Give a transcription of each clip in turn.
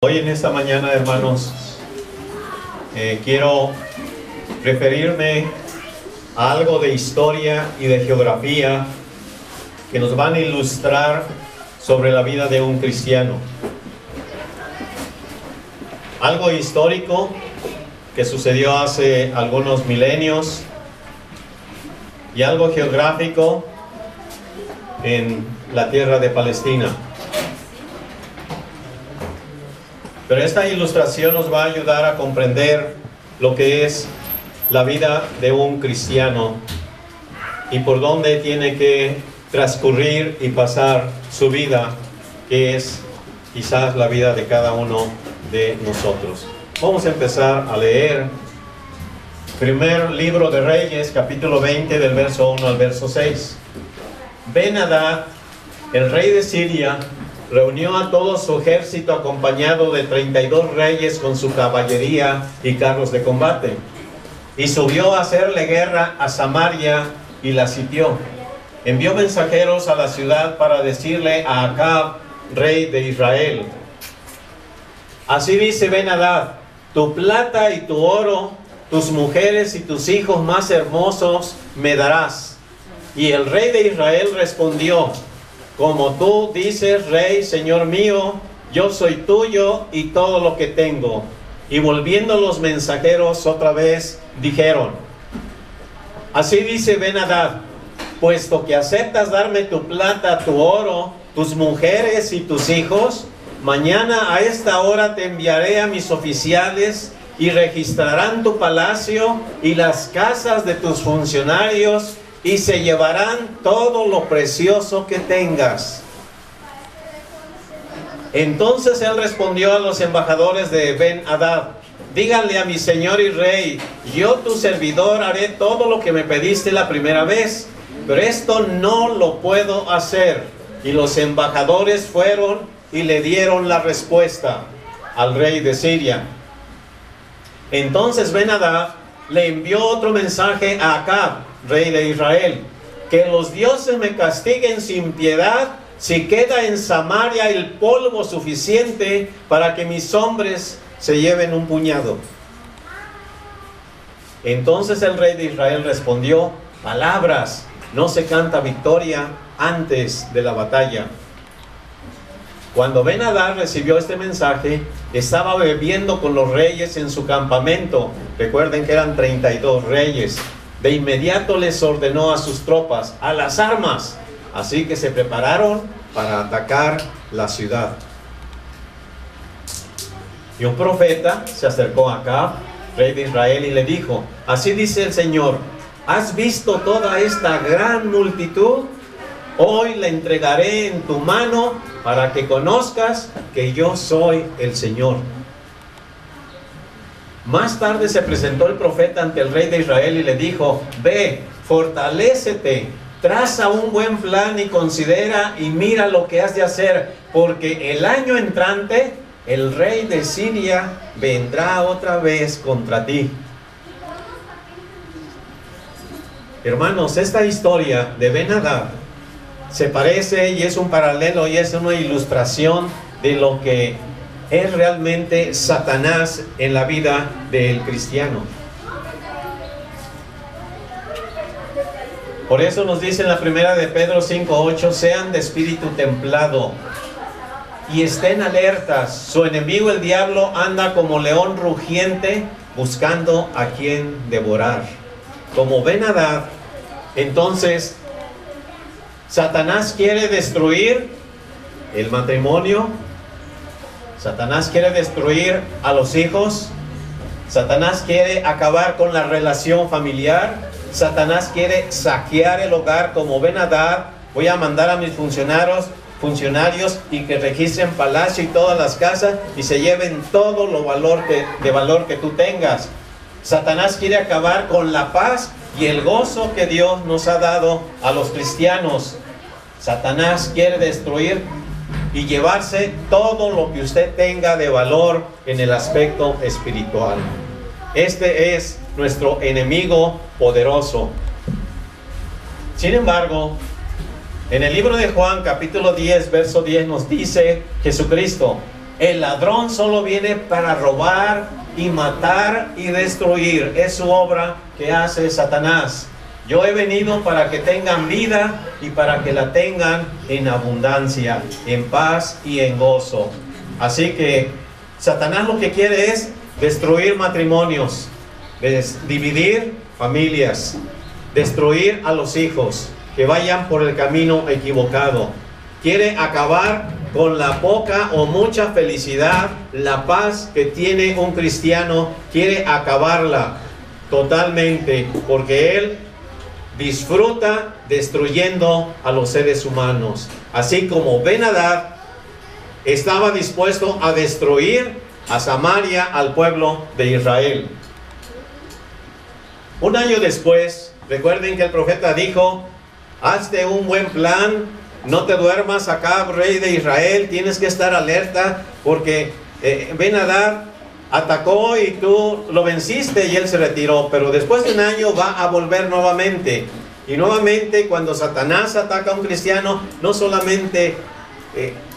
Hoy en esta mañana, hermanos, quiero referirme a algo de historia y de geografía que nos van a ilustrar sobre la vida de un cristiano. Algo histórico que sucedió hace algunos milenios y algo geográfico en la tierra de Palestina. Pero esta ilustración nos va a ayudar a comprender lo que es la vida de un cristiano y por dónde tiene que transcurrir y pasar su vida, que es quizás la vida de cada uno de nosotros. Vamos a empezar a leer primer libro de Reyes, capítulo 20, del verso 1 al verso 6. Ben-Hadad, el rey de Siria, reunió a todo su ejército acompañado de 32 reyes con su caballería y carros de combate, y subió a hacerle guerra a Samaria y la sitió. Envió mensajeros a la ciudad para decirle a Acab, rey de Israel: así dice Ben-Hadad, tu plata y tu oro, tus mujeres y tus hijos más hermosos me darás. Y el rey de Israel respondió: como tú dices, rey, señor mío, yo soy tuyo y todo lo que tengo. Y volviendo los mensajeros otra vez, dijeron: así dice Ben-Hadad, puesto que aceptas darme tu plata, tu oro, tus mujeres y tus hijos, mañana a esta hora te enviaré a mis oficiales y registrarán tu palacio y las casas de tus funcionarios, y se llevarán todo lo precioso que tengas. Entonces él respondió a los embajadores de Ben-Hadad: díganle a mi señor y rey, yo tu servidor haré todo lo que me pediste la primera vez, pero esto no lo puedo hacer. Y los embajadores fueron y le dieron la respuesta al rey de Siria. Entonces Ben-Hadad le envió otro mensaje a Acab, rey de Israel: que los dioses me castiguen sin piedad si queda en Samaria el polvo suficiente para que mis hombres se lleven un puñado. Entonces el rey de Israel respondió: palabras, no se canta victoria antes de la batalla. Cuando Ben-Hadad recibió este mensaje, estaba bebiendo con los reyes en su campamento. Recuerden que eran 32 reyes. De inmediato les ordenó a sus tropas: a las armas. Así que se prepararon para atacar la ciudad. Y un profeta se acercó a Acab, rey de Israel, y le dijo: así dice el Señor, ¿has visto toda esta gran multitud? Hoy la entregaré en tu mano para que conozcas que yo soy el Señor. Más tarde se presentó el profeta ante el rey de Israel y le dijo: ve, fortalécete, traza un buen plan y considera y mira lo que has de hacer, porque el año entrante el rey de Siria vendrá otra vez contra ti. Hermanos, esta historia de Ben-Hadad se parece y es un paralelo y es una ilustración de lo que es realmente Satanás en la vida del cristiano. Por eso nos dice en la primera de Pedro 5:8: sean de espíritu templado y estén alertas. Su enemigo el diablo anda como león rugiente buscando a quien devorar. Como Ben-Hadad, entonces Satanás quiere destruir el matrimonio, Satanás quiere destruir a los hijos, Satanás quiere acabar con la relación familiar, Satanás quiere saquear el hogar. Como Ben-Hadad, voy a mandar a mis funcionarios y que registren palacio y todas las casas y se lleven todo lo de valor que tú tengas. Satanás quiere acabar con la paz y el gozo que Dios nos ha dado a los cristianos. Satanás quiere destruir y llevarse todo lo que usted tenga de valor en el aspecto espiritual. Este es nuestro enemigo poderoso. Sin embargo, en el libro de Juan, capítulo 10, verso 10, nos dice Jesucristo: El ladrón solo viene para robar y matar y destruir. Es su obra que hace Satanás. Yo he venido para que tengan vida y para que la tengan en abundancia, en paz y en gozo. Así que Satanás lo que quiere es destruir matrimonios, dividir familias, destruir a los hijos que vayan por el camino equivocado. Quiere acabar con la poca o mucha felicidad, la paz que tiene un cristiano. Quiere acabarla totalmente, porque él disfruta destruyendo a los seres humanos. Así como Ben-Hadad estaba dispuesto a destruir a Samaria, al pueblo de Israel. Un año después, recuerden que el profeta dijo: hazte un buen plan, no te duermas, Acab, rey de Israel, tienes que estar alerta, porque Ben-Hadad atacó y tú lo venciste y él se retiró, pero después de un año va a volver nuevamente. Y nuevamente, cuando Satanás ataca a un cristiano, no solamente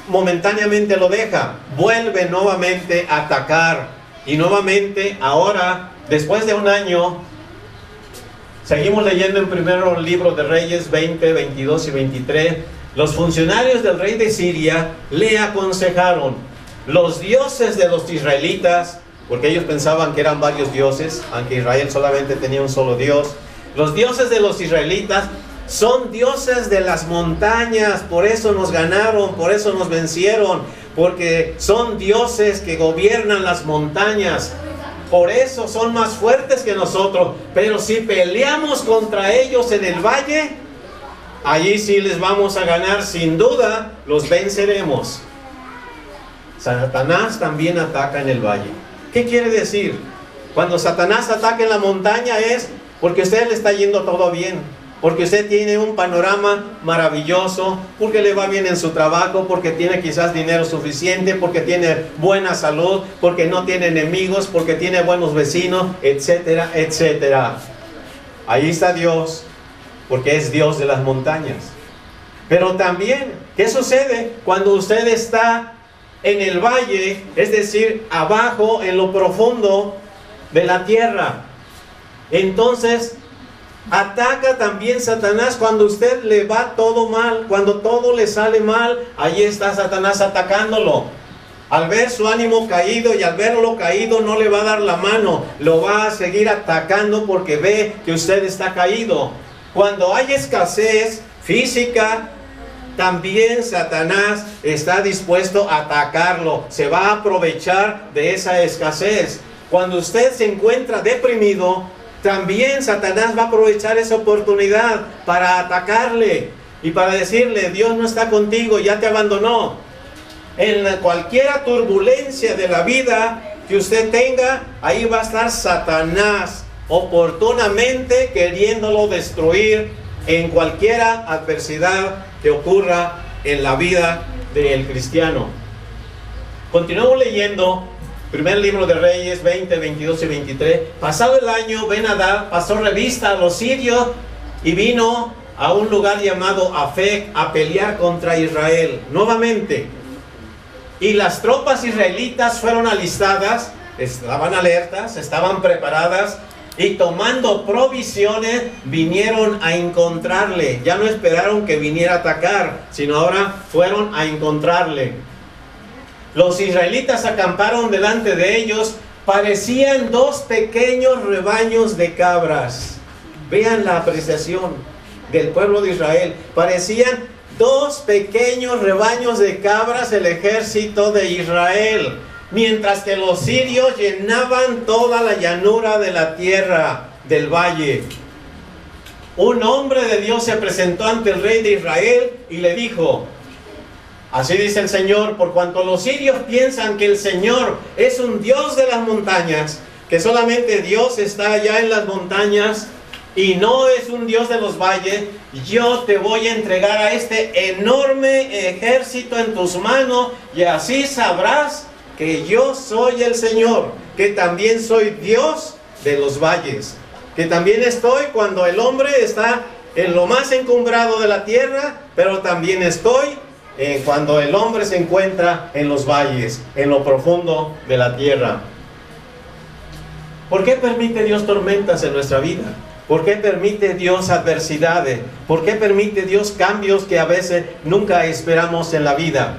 momentáneamente lo deja, vuelve nuevamente a atacar. Y nuevamente, ahora, después de un año, seguimos leyendo en primero libro de Reyes 20, 22 y 23. Los funcionarios del rey de Siria le aconsejaron: los dioses de los israelitas, porque ellos pensaban que eran varios dioses, aunque Israel solamente tenía un solo Dios. Los dioses de los israelitas son dioses de las montañas, por eso nos ganaron, por eso nos vencieron, porque son dioses que gobiernan las montañas. Por eso son más fuertes que nosotros. Pero si peleamos contra ellos en el valle, allí sí les vamos a ganar, sin duda los venceremos. Satanás también ataca en el valle. ¿Qué quiere decir? Cuando Satanás ataca en la montaña es porque a usted le está yendo todo bien, porque usted tiene un panorama maravilloso, porque le va bien en su trabajo, porque tiene quizás dinero suficiente, porque tiene buena salud, porque no tiene enemigos, porque tiene buenos vecinos, etcétera, etcétera. Ahí está Dios, porque es Dios de las montañas. Pero también, ¿qué sucede cuando usted está en el valle, es decir, abajo, en lo profundo de la tierra? Entonces, ataca también Satanás cuando usted le va todo mal, cuando todo le sale mal. Allí está Satanás atacándolo. Al ver su ánimo caído y al verlo caído, no le va a dar la mano, lo va a seguir atacando porque ve que usted está caído. Cuando hay escasez física, también Satanás está dispuesto a atacarlo. Se va a aprovechar de esa escasez. Cuando usted se encuentra deprimido, también Satanás va a aprovechar esa oportunidad para atacarle y para decirle: Dios no está contigo, ya te abandonó. En cualquier turbulencia de la vida que usted tenga, ahí va a estar Satanás oportunamente queriéndolo destruir en cualquier adversidad que ocurra en la vida del cristiano. Continuamos leyendo primer libro de Reyes 20, 22 y 23. Pasado el año, Ben-Hadad pasó revista a los sirios y vino a un lugar llamado Afec a pelear contra Israel nuevamente. Y las tropas israelitas fueron alistadas, estaban alertas, estaban preparadas, y tomando provisiones vinieron a encontrarle. Ya no esperaron que viniera a atacar, sino ahora fueron a encontrarle. Los israelitas acamparon delante de ellos. Parecían dos pequeños rebaños de cabras. Vean la apreciación del pueblo de Israel. Parecían dos pequeños rebaños de cabras el ejército de Israel, mientras que los sirios llenaban toda la llanura de la tierra del valle. Un hombre de Dios se presentó ante el rey de Israel y le dijo: así dice el Señor, por cuanto los sirios piensan que el Señor es un Dios de las montañas, que solamente Dios está allá en las montañas y no es un Dios de los valles, yo te voy a entregar a este enorme ejército en tus manos, y así sabrás que yo soy el Señor, que también soy Dios de los valles, que también estoy cuando el hombre está en lo más encumbrado de la tierra, pero también estoy cuando el hombre se encuentra en los valles, en lo profundo de la tierra. ¿Por qué permite Dios tormentas en nuestra vida? ¿Por qué permite Dios adversidades? ¿Por qué permite Dios cambios que a veces nunca esperamos en la vida?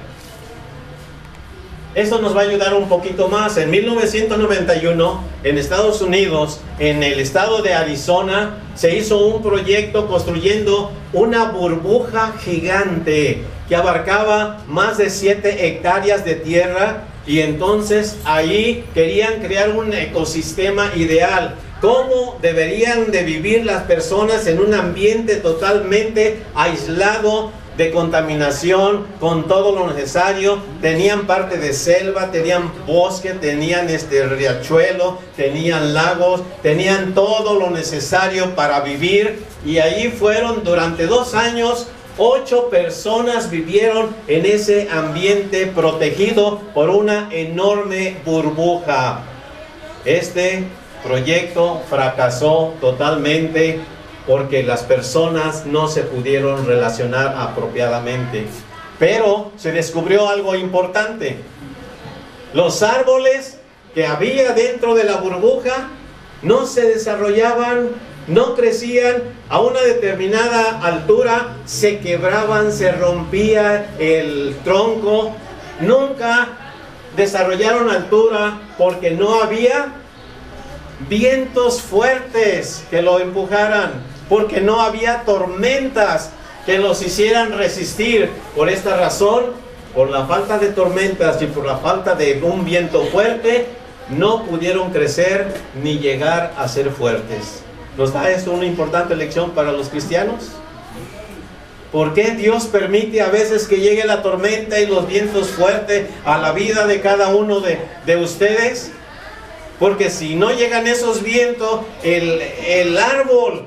Esto nos va a ayudar un poquito más. En 1991, en Estados Unidos, en el estado de Arizona, se hizo un proyecto construyendo una burbuja gigante que abarcaba más de 7 hectáreas de tierra, y entonces ahí querían crear un ecosistema ideal. ¿Cómo deberían de vivir las personas en un ambiente totalmente aislado de contaminación, con todo lo necesario? Tenían parte de selva, tenían bosque, tenían riachuelo, tenían lagos, tenían todo lo necesario para vivir. Y allí fueron durante 2 años, 8 personas vivieron en ese ambiente protegido por una enorme burbuja. Este proyecto fracasó totalmente porque las personas no se pudieron relacionar apropiadamente. Pero se descubrió algo importante. Los árboles que había dentro de la burbuja no se desarrollaban, no crecían. A una determinada altura se quebraban, se rompía el tronco. Nunca desarrollaron altura porque no había vientos fuertes que lo empujaran, porque no había tormentas que los hicieran resistir. Por esta razón, por la falta de tormentas y por la falta de un viento fuerte, no pudieron crecer ni llegar a ser fuertes. ¿Nos da esto una importante lección para los cristianos? ¿Por qué Dios permite a veces que llegue la tormenta y los vientos fuertes a la vida de cada uno de ustedes? Porque si no llegan esos vientos, el árbol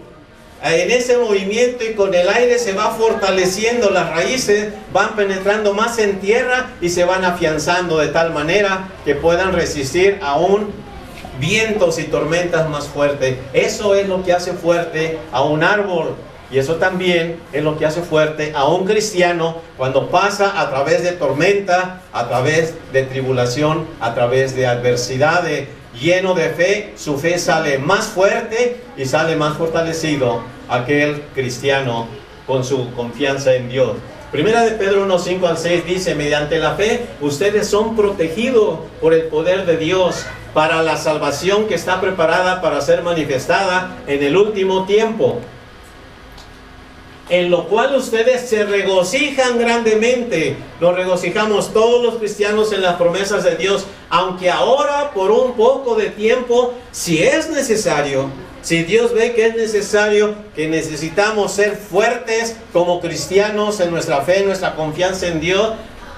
en ese movimiento y con el aire se va fortaleciendo, las raíces van penetrando más en tierra y se van afianzando de tal manera que puedan resistir aún vientos y tormentas más fuertes. Eso es lo que hace fuerte a un árbol, y eso también es lo que hace fuerte a un cristiano cuando pasa a través de tormenta, a través de tribulación, a través de adversidades. Lleno de fe, su fe sale más fuerte y sale más fortalecido aquel cristiano con su confianza en Dios. Primera de Pedro 1, 5 al 6 dice: mediante la fe ustedes son protegidos por el poder de Dios para la salvación que está preparada para ser manifestada en el último tiempo, en lo cual ustedes se regocijan grandemente. Nos regocijamos todos los cristianos en las promesas de Dios, aunque ahora por un poco de tiempo, si es necesario, si Dios ve que es necesario, que necesitamos ser fuertes como cristianos en nuestra fe, en nuestra confianza en Dios,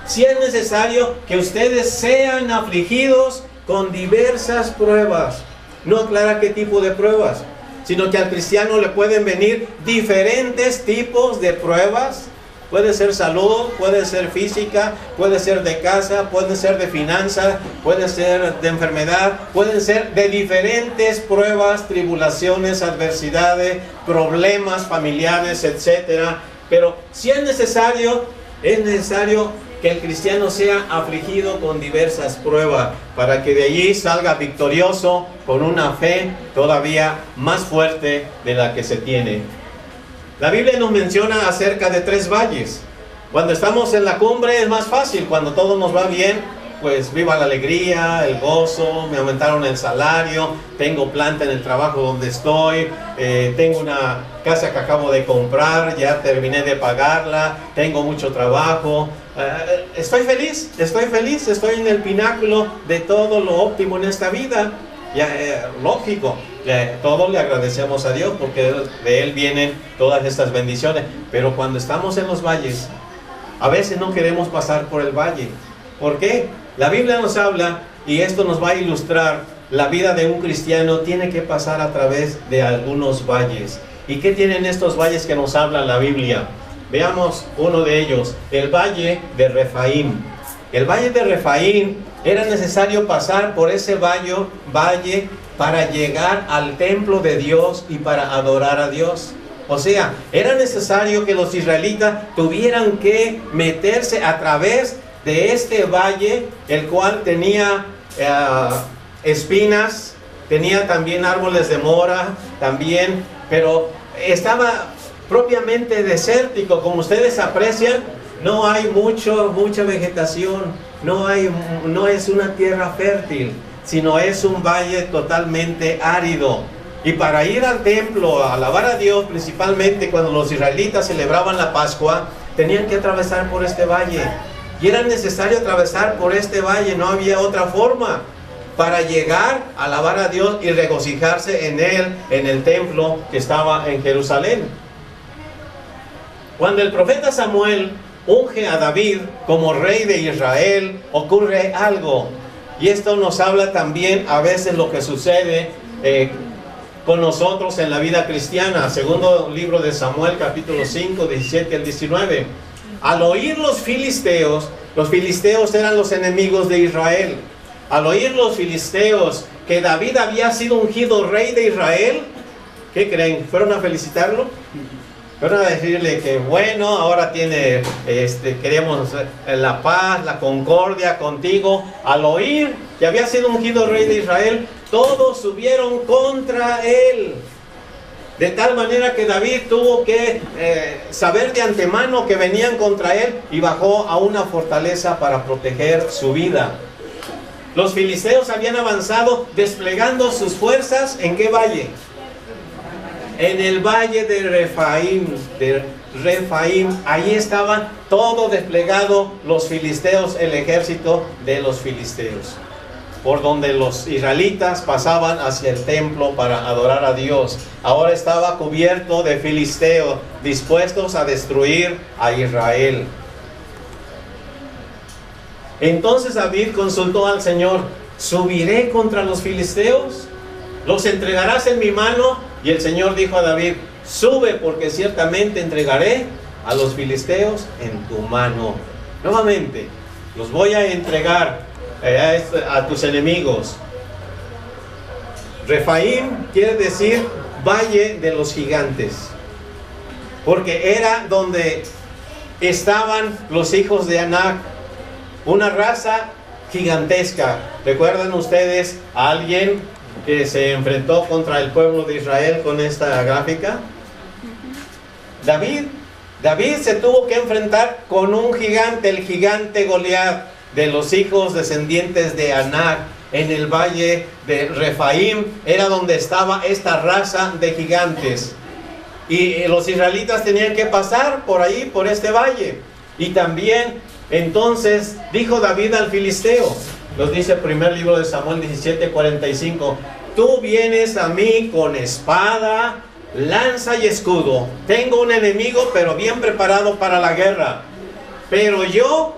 si es necesario que ustedes sean afligidos con diversas pruebas. No aclara qué tipo de pruebas, sino que al cristiano le pueden venir diferentes tipos de pruebas. Puede ser salud, puede ser física, puede ser de casa, puede ser de finanzas, puede ser de enfermedad, pueden ser de diferentes pruebas, tribulaciones, adversidades, problemas familiares, etc. Pero si es necesario que el cristiano sea afligido con diversas pruebas, para que de allí salga victorioso con una fe todavía más fuerte de la que se tiene. La Biblia nos menciona acerca de 3 valles. Cuando estamos en la cumbre es más fácil, cuando todo nos va bien, pues viva la alegría, el gozo, me aumentaron el salario, tengo planta en el trabajo donde estoy, tengo una casa que acabo de comprar, ya terminé de pagarla, tengo mucho trabajo, estoy feliz, estoy en el pináculo de todo lo óptimo en esta vida. Ya, lógico, todo le agradecemos a Dios porque de Él vienen todas estas bendiciones. Pero cuando estamos en los valles, a veces no queremos pasar por el valle. ¿Por qué? La Biblia nos habla, y esto nos va a ilustrar, la vida de un cristiano tiene que pasar a través de algunos valles. ¿Y qué tienen estos valles que nos habla la Biblia? Veamos uno de ellos, el valle de Refaim. El valle de Refaim, era necesario pasar por ese valle para llegar al templo de Dios y para adorar a Dios. O sea, era necesario que los israelitas tuvieran que meterse a través de este valle, el cual tenía espinas, tenía también árboles de mora, también, pero estaba propiamente desértico. Como ustedes aprecian, no hay mucha vegetación, no es una tierra fértil, sino es un valle totalmente árido. Y para ir al templo a alabar a Dios, principalmente cuando los israelitas celebraban la Pascua, tenían que atravesar por este valle. Y era necesario atravesar por este valle, no había otra forma para llegar a alabar a Dios y regocijarse en Él, en el templo que estaba en Jerusalén. Cuando el profeta Samuel unge a David como rey de Israel, ocurre algo. Y esto nos habla también a veces lo que sucede con nosotros en la vida cristiana. Segundo libro de Samuel, capítulo 5, 17 al 19. Al oír los filisteos eran los enemigos de Israel. Al oír los filisteos que David había sido ungido rey de Israel, ¿qué creen? ¿Fueron a felicitarlo? Fueron a decirle que bueno, ahora queremos la paz, la concordia contigo. Al oír que había sido ungido rey de Israel, todos subieron contra él. De tal manera que David tuvo que saber de antemano que venían contra él y bajó a una fortaleza para proteger su vida. Los filisteos habían avanzado desplegando sus fuerzas, ¿en qué valle? En el valle de Refaim. Ahí estaban todo desplegado los filisteos, el ejército de los filisteos, por donde los israelitas pasaban hacia el templo para adorar a Dios. Ahora estaba cubierto de filisteos, dispuestos a destruir a Israel. Entonces David consultó al Señor: ¿subiré contra los filisteos? ¿Los entregarás en mi mano? Y el Señor dijo a David: sube, porque ciertamente entregaré a los filisteos en tu mano. Nuevamente, los voy a entregar a tus enemigos. Refaim quiere decir valle de los gigantes, porque era donde estaban los hijos de Anac, una raza gigantesca. ¿Recuerdan ustedes a alguien que se enfrentó contra el pueblo de Israel con esta gráfica? David se tuvo que enfrentar con un gigante, el gigante Goliat, de los hijos descendientes de Anac. En el valle de Refaim era donde estaba esta raza de gigantes, y los israelitas tenían que pasar por ahí, por este valle. Y también entonces dijo David al filisteo, nos dice el primer libro de Samuel 17:45: tú vienes a mí con espada, lanza y escudo. Tengo un enemigo, pero bien preparado para la guerra. Pero yo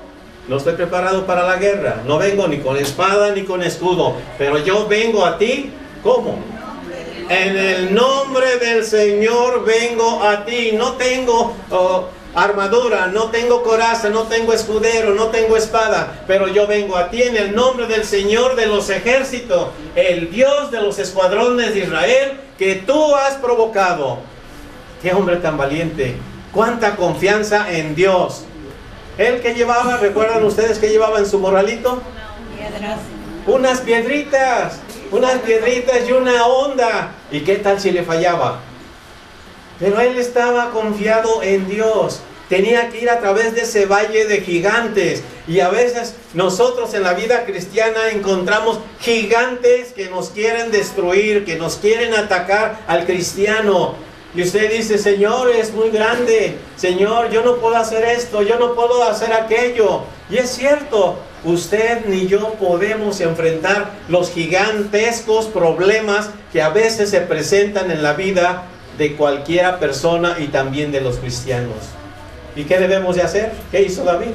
no estoy preparado para la guerra. No vengo ni con espada ni con escudo, pero yo vengo a ti, ¿cómo? En el nombre del Señor vengo a ti. No tengo armadura, no tengo coraza, no tengo escudero, no tengo espada, pero yo vengo a ti en el nombre del Señor de los ejércitos, el Dios de los escuadrones de Israel, que tú has provocado. Qué hombre tan valiente, cuánta confianza en Dios. Él que llevaba, ¿recuerdan ustedes que llevaba en su morralito? Unas piedritas y una onda. ¿Y qué tal si le fallaba? Pero él estaba confiado en Dios. Tenía que ir a través de ese valle de gigantes. Y a veces nosotros en la vida cristiana encontramos gigantes que nos quieren destruir, que nos quieren atacar al cristiano. Y usted dice: Señor, es muy grande. Señor, yo no puedo hacer esto, yo no puedo hacer aquello. Y es cierto, usted ni yo podemos enfrentar los gigantescos problemas que a veces se presentan en la vida de cualquiera persona y también de los cristianos. ¿Y qué debemos de hacer? ¿Qué hizo David?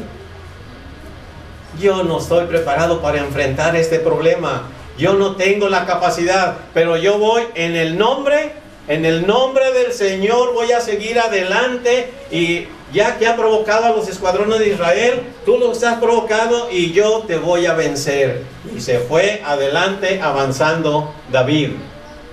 Yo no estoy preparado para enfrentar este problema. Yo no tengo la capacidad, pero yo voy en el nombre del Señor, voy a seguir adelante. Y ya que ha provocado a los escuadrones de Israel, tú los has provocado y yo te voy a vencer. Y se fue adelante avanzando David.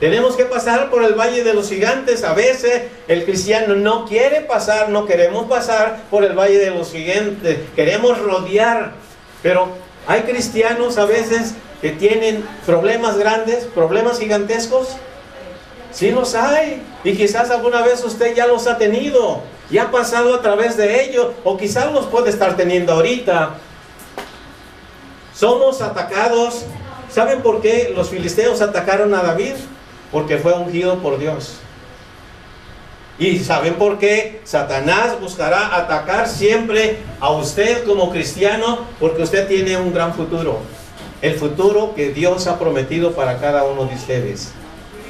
Tenemos que pasar por el valle de los gigantes. A veces el cristiano no quiere pasar, no queremos pasar por el valle de los gigantes. Queremos rodear. Pero hay cristianos a veces que tienen problemas grandes, problemas gigantescos. Sí los hay. Y quizás alguna vez usted ya los ha tenido. Ya ha pasado a través de ellos. O quizás los puede estar teniendo ahorita. Somos atacados. ¿Saben por qué los filisteos atacaron a David? Porque fue ungido por Dios. ¿Y saben por qué? Satanás buscará atacar siempre a usted como cristiano, porque usted tiene un gran futuro. El futuro que Dios ha prometido para cada uno de ustedes.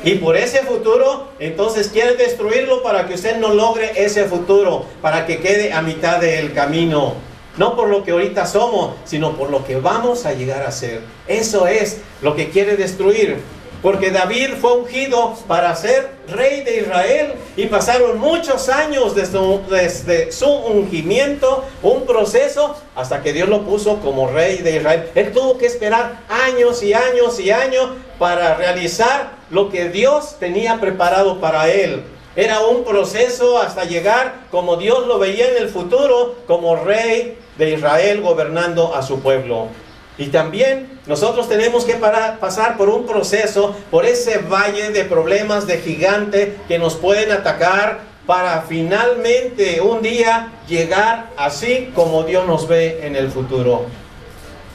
Y por ese futuro, entonces quiere destruirlo para que usted no logre ese futuro, para que quede a mitad del camino. No por lo que ahorita somos, sino por lo que vamos a llegar a ser. Eso es lo que quiere destruir. Porque David fue ungido para ser rey de Israel. Y pasaron muchos años desde su ungimiento, un proceso, hasta que Dios lo puso como rey de Israel. Él tuvo que esperar años y años y años para realizar lo que Dios tenía preparado para él. Era un proceso hasta llegar como Dios lo veía en el futuro, como rey de Israel gobernando a su pueblo. Y también nosotros tenemos que pasar por un proceso, por ese valle de problemas de gigante que nos pueden atacar, para finalmente un día llegar así como Dios nos ve en el futuro.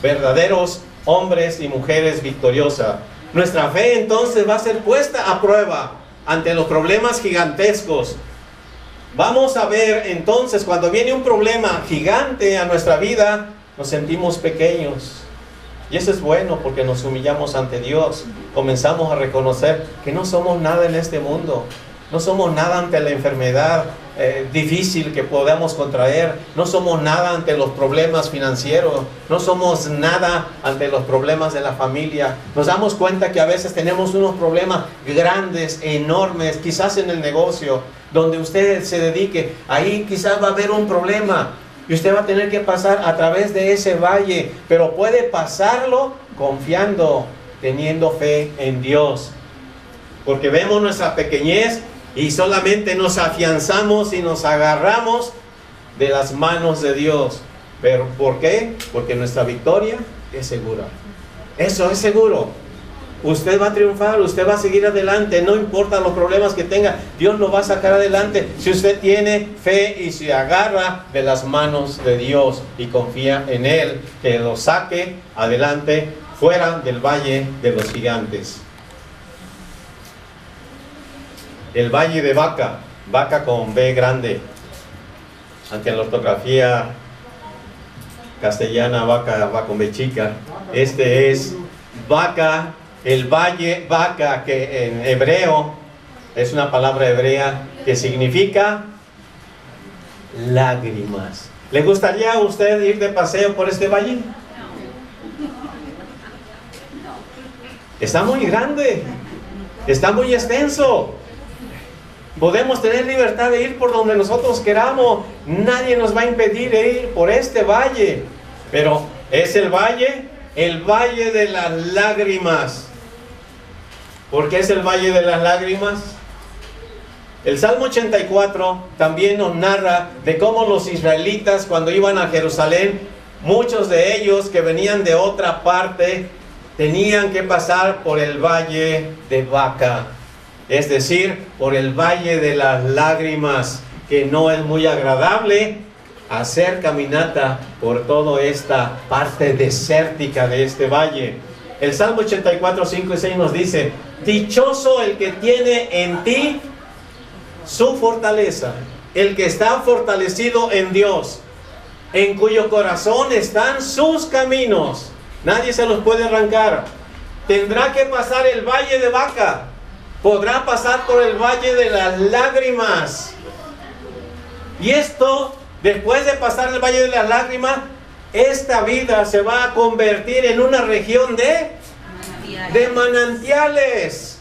Verdaderos hombres y mujeres victoriosas. Nuestra fe entonces va a ser puesta a prueba ante los problemas gigantescos. Vamos a ver entonces, cuando viene un problema gigante a nuestra vida, nos sentimos pequeños. Y eso es bueno, porque nos humillamos ante Dios. Comenzamos a reconocer que no somos nada en este mundo. No somos nada ante la enfermedad difícil que podamos contraer. No somos nada ante los problemas financieros. No somos nada ante los problemas de la familia. Nos damos cuenta que a veces tenemos unos problemas grandes, enormes, quizás en el negocio, donde usted se dedique. Ahí quizás va a haber un problema. Y usted va a tener que pasar a través de ese valle. Pero puede pasarlo confiando, teniendo fe en Dios. Porque vemos nuestra pequeñez y solamente nos afianzamos y nos agarramos de las manos de Dios. ¿Pero por qué? Porque nuestra victoria es segura. Eso es seguro. Usted va a triunfar, usted va a seguir adelante, no importa los problemas que tenga, Dios lo va a sacar adelante si usted tiene fe y se agarra de las manos de Dios y confía en Él, que lo saque adelante fuera del valle de los gigantes. El valle de Baca, Baca con B grande, aunque en la ortografía castellana Baca va con B chica. Este es Baca. El valle Baca, que en hebreo es una palabra hebrea que significa lágrimas. ¿Le gustaría a usted ir de paseo por este valle? No. Está muy grande, está muy extenso. Podemos tener libertad de ir por donde nosotros queramos. Nadie nos va a impedir ir por este valle. Pero es el valle de las lágrimas. ¿Por qué es el valle de las lágrimas? El Salmo 84 también nos narra de cómo los israelitas, cuando iban a Jerusalén, muchos de ellos que venían de otra parte, tenían que pasar por el valle de Baca, es decir, por el valle de las lágrimas, que no es muy agradable hacer caminata por toda esta parte desértica de este valle. El Salmo 84, 5 y 6 nos dice: dichoso el que tiene en ti su fortaleza, el que está fortalecido en Dios, en cuyo corazón están sus caminos. Nadie se los puede arrancar. Tendrá que pasar el valle de Baca, podrá pasar por el valle de las lágrimas. Y esto, después de pasar el valle de las lágrimas, esta vida se va a convertir en una región de manantiales.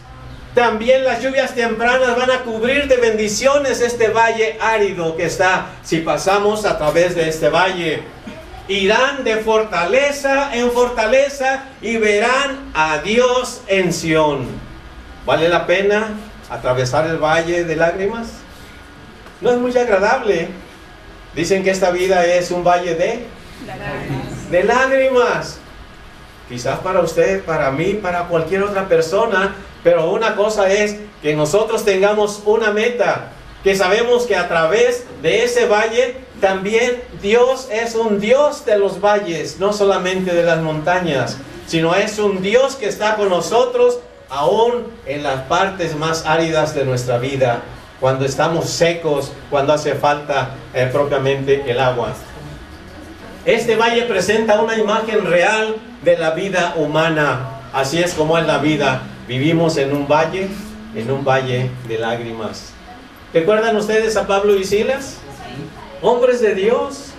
También las lluvias tempranas van a cubrir de bendiciones este valle árido que está, si pasamos a través de este valle. Irán de fortaleza en fortaleza y verán a Dios en Sión. ¿Vale la pena atravesar el valle de lágrimas? No es muy agradable. Dicen que esta vida es un valle de lágrimas. Quizás para usted, para mí, para cualquier otra persona. Pero una cosa es que nosotros tengamos una meta. Que sabemos que a través de ese valle también Dios es un Dios de los valles, no solamente de las montañas, sino es un Dios que está con nosotros aún en las partes más áridas de nuestra vida, cuando estamos secos, cuando hace falta propiamente el agua. Este valle presenta una imagen real de la vida humana. Así es como es la vida. Vivimos en un valle de lágrimas. ¿Recuerdan ustedes a Pablo y Silas? Hombres de Dios.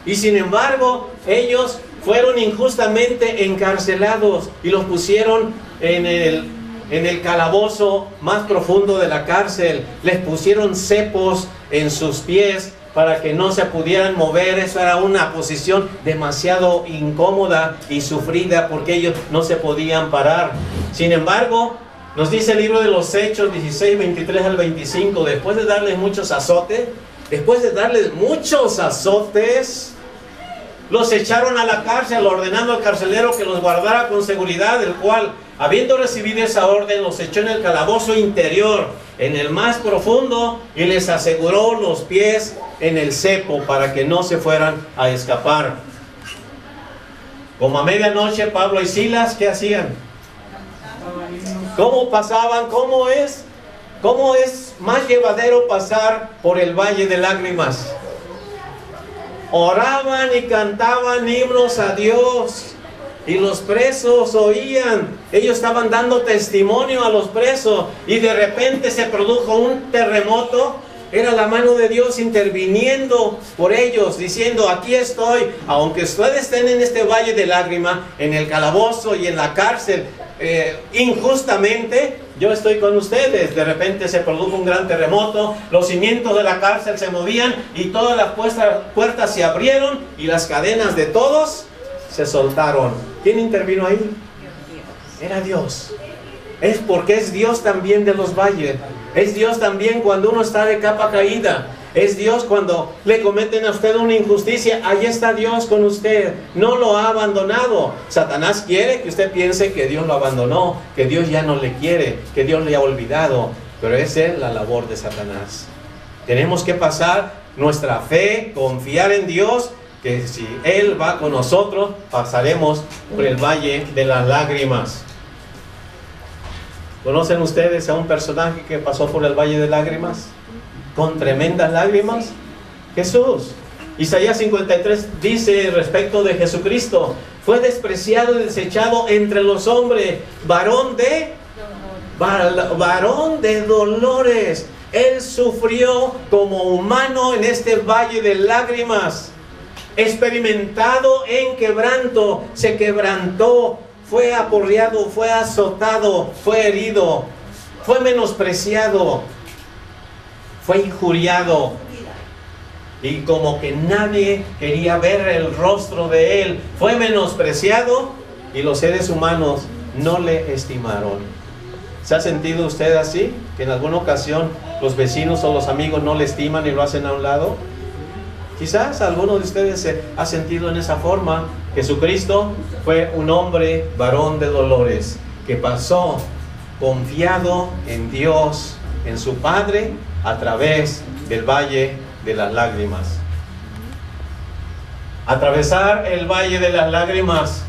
Y sin embargo, ellos fueron injustamente encarcelados y los pusieron en el calabozo más profundo de la cárcel. Les pusieron cepos en sus pies para que no se pudieran mover. Eso era una posición demasiado incómoda y sufrida porque ellos no se podían parar. Sin embargo, nos dice el libro de los Hechos 16, 23 al 25, después de darles muchos azotes, los echaron a la cárcel, ordenando al carcelero que los guardara con seguridad, el cual, habiendo recibido esa orden, los echó en el calabozo interior, en el más profundo, y les aseguró los pies en el cepo para que no se fueran a escapar. Como a medianoche, Pablo y Silas, ¿qué hacían? ¿Cómo pasaban? ¿Cómo es más llevadero pasar por el valle de lágrimas? Oraban y cantaban himnos a Dios, y los presos oían. Ellos estaban dando testimonio a los presos, y de repente se produjo un terremoto. Era la mano de Dios interviniendo por ellos, diciendo: aquí estoy, aunque ustedes estén en este valle de lágrimas, en el calabozo y en la cárcel, injustamente, yo estoy con ustedes. De repente se produjo un gran terremoto, los cimientos de la cárcel se movían y todas las puertas se abrieron y las cadenas de todos se soltaron. ¿Quién intervino ahí? Era Dios. Es porque es Dios también de los valles. Es Dios también cuando uno está de capa caída. Es Dios cuando le cometen a usted una injusticia. Ahí está Dios con usted. No lo ha abandonado. Satanás quiere que usted piense que Dios lo abandonó, que Dios ya no le quiere, que Dios le ha olvidado. Pero esa es la labor de Satanás. Tenemos que pasar nuestra fe, confiar en Dios, que si Él va con nosotros, pasaremos por el valle de las lágrimas. ¿Conocen ustedes a un personaje que pasó por el valle de lágrimas? Con tremendas lágrimas. Jesús. Isaías 53 dice respecto de Jesucristo: fue despreciado y desechado entre los hombres, varón de dolores. Él sufrió como humano en este valle de lágrimas, experimentado en quebranto, se quebrantó, fue aporreado, fue azotado, fue herido, fue menospreciado, fue injuriado, y como que nadie quería ver el rostro de Él. Fue menospreciado y los seres humanos no le estimaron. ¿Se ha sentido usted así? Que en alguna ocasión los vecinos o los amigos no le estiman y lo hacen a un lado. Quizás alguno de ustedes se ha sentido en esa forma. Jesucristo fue un hombre varón de dolores que pasó confiado en Dios, en su Padre, a través del valle de las lágrimas. Atravesar el valle de las lágrimas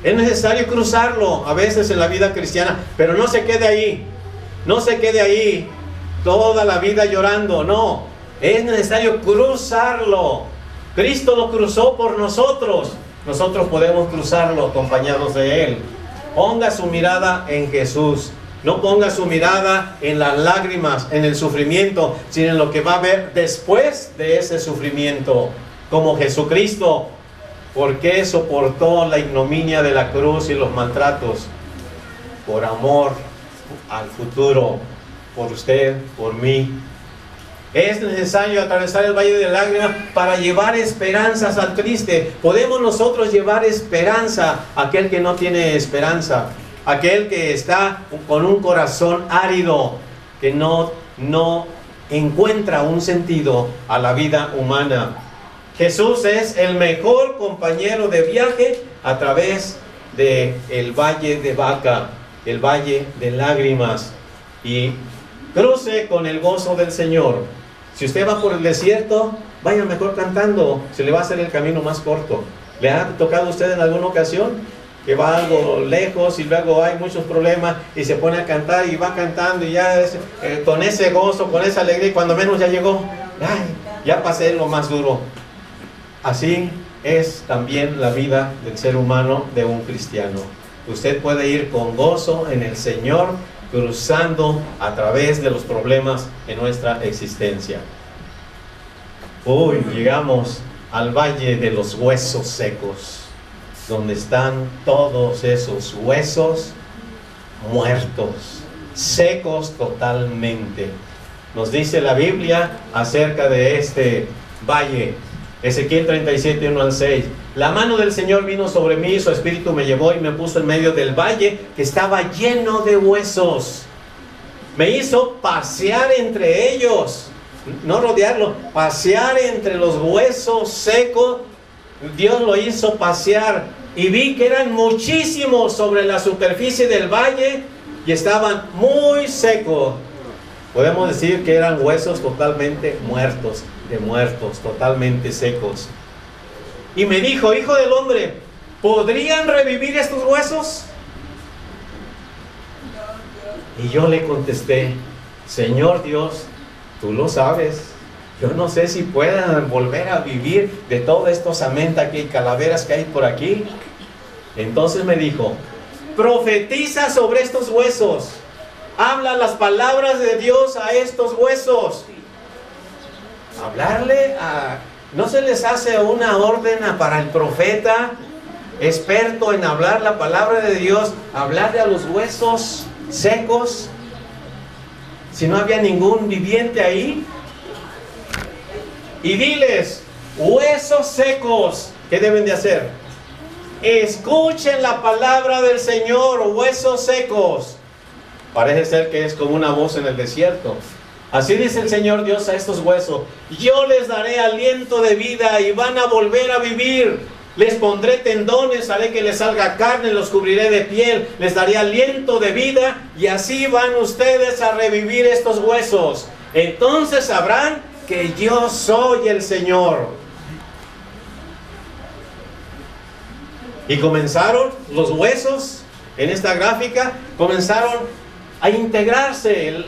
es necesario cruzarlo a veces en la vida cristiana, pero no se quede ahí. No se quede ahí toda la vida llorando, no. Es necesario cruzarlo. Cristo lo cruzó por nosotros. Nosotros podemos cruzarlo acompañados de Él. Ponga su mirada en Jesús. No ponga su mirada en las lágrimas, en el sufrimiento, sino en lo que va a haber después de ese sufrimiento. Como Jesucristo, ¿por qué soportó la ignominia de la cruz y los maltratos? Por amor al futuro, por usted, por mí. Es necesario atravesar el valle de lágrimas para llevar esperanzas al triste. ¿Podemos nosotros llevar esperanza a aquel que no tiene esperanza? aquel que está con un corazón árido, que no encuentra un sentido a la vida humana. Jesús es el mejor compañero de viaje a través del valle de Baca, el valle de lágrimas, y cruce con el gozo del Señor. Si usted va por el desierto, vaya mejor cantando, se le va a hacer el camino más corto. ¿Le ha tocado a usted en alguna ocasión que va algo lejos y luego hay muchos problemas y se pone a cantar y va cantando y ya con ese gozo, con esa alegría, y cuando menos ya llegó, ya pasé lo más duro? Así es también la vida del ser humano, de un cristiano. Usted puede ir con gozo en el Señor, cruzando a través de los problemas en nuestra existencia. Llegamos al valle de los huesos secos, donde están todos esos huesos muertos, secos totalmente. Nos dice la Biblia acerca de este valle. Ezequiel 37, 1 al 6. La mano del Señor vino sobre mí, su espíritu me llevó y me puso en medio del valle que estaba lleno de huesos. Me hizo pasear entre ellos, no rodearlo, pasear entre los huesos secos. Dios lo hizo pasear y vi que eran muchísimos sobre la superficie del valle y estaban muy secos. Podemos decir que eran huesos totalmente muertos, totalmente secos. Y me dijo: hijo del hombre, ¿podrían revivir estos huesos? Y yo le contesté: Señor Dios, tú lo sabes. Yo no sé si puedan volver a vivir de todo esto osamenta y calaveras que hay por aquí. Entonces me dijo: profetiza sobre estos huesos. Habla las palabras de Dios a estos huesos. Hablarle ¿no se les hace una orden para el profeta, experto en hablar la palabra de Dios, hablarle a los huesos secos, si no había ningún viviente ahí? Y diles: huesos secos, ¿qué deben de hacer? Escuchen la palabra del Señor, huesos secos. Parece ser que es como una voz en el desierto. Así dice el Señor Dios a estos huesos: yo les daré aliento de vida y van a volver a vivir. Les pondré tendones, haré que les salga carne, los cubriré de piel, les daré aliento de vida y así van ustedes a revivir estos huesos. Entonces sabrán que yo soy el Señor. Y comenzaron los huesos, en esta gráfica, comenzaron a integrarse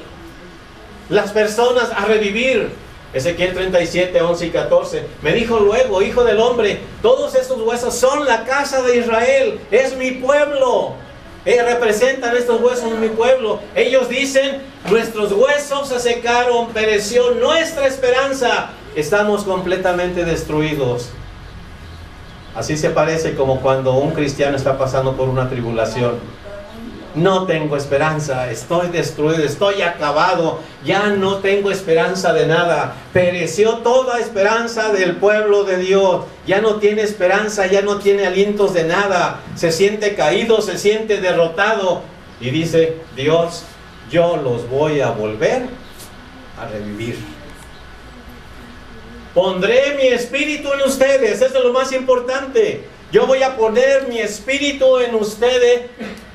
las personas, a revivir. Ezequiel 37, 11 y 14. Me dijo luego: hijo del hombre, todos estos huesos son la casa de Israel, es mi pueblo. Representan estos huesos mi pueblo. Ellos dicen: nuestros huesos se secaron, pereció nuestra esperanza, estamos completamente destruidos. Así se parece como cuando un cristiano está pasando por una tribulación. No tengo esperanza, estoy destruido, estoy acabado, ya no tengo esperanza de nada. Pereció toda esperanza del pueblo de Dios. Ya no tiene esperanza, ya no tiene alientos de nada. Se siente caído, se siente derrotado. Y dice: Dios, yo los voy a volver a revivir. Pondré mi espíritu en ustedes, eso es lo más importante. Yo voy a poner mi espíritu en ustedes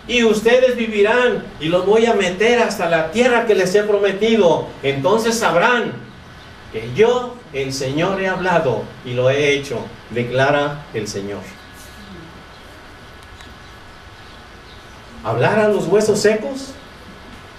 y ustedes vivirán, y los voy a meter hasta la tierra que les he prometido. Entonces sabrán que yo, el Señor, he hablado y lo he hecho, declara el Señor. ¿Hablar a los huesos secos?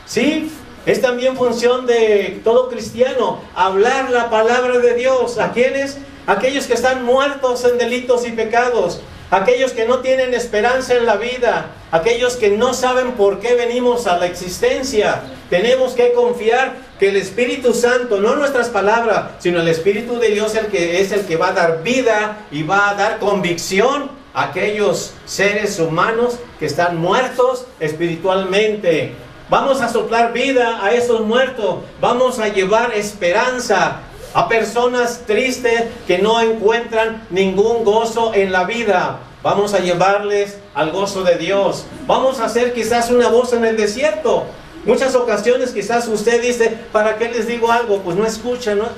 Sí, es también función de todo cristiano, hablar la palabra de Dios. ¿A quiénes? Aquellos que están muertos en delitos y pecados, aquellos que no tienen esperanza en la vida, aquellos que no saben por qué venimos a la existencia. Tenemos que confiar que el Espíritu Santo, no nuestras palabras, sino el Espíritu de Dios es el que va a dar vida y va a dar convicción a aquellos seres humanos que están muertos espiritualmente. Vamos a soplar vida a esos muertos, vamos a llevar esperanza a personas tristes que no encuentran ningún gozo en la vida. Vamos a llevarles al gozo de Dios. Vamos a hacer quizás una voz en el desierto. Muchas ocasiones quizás usted dice, ¿para qué les digo algo? Pues no escuchan, ¿no?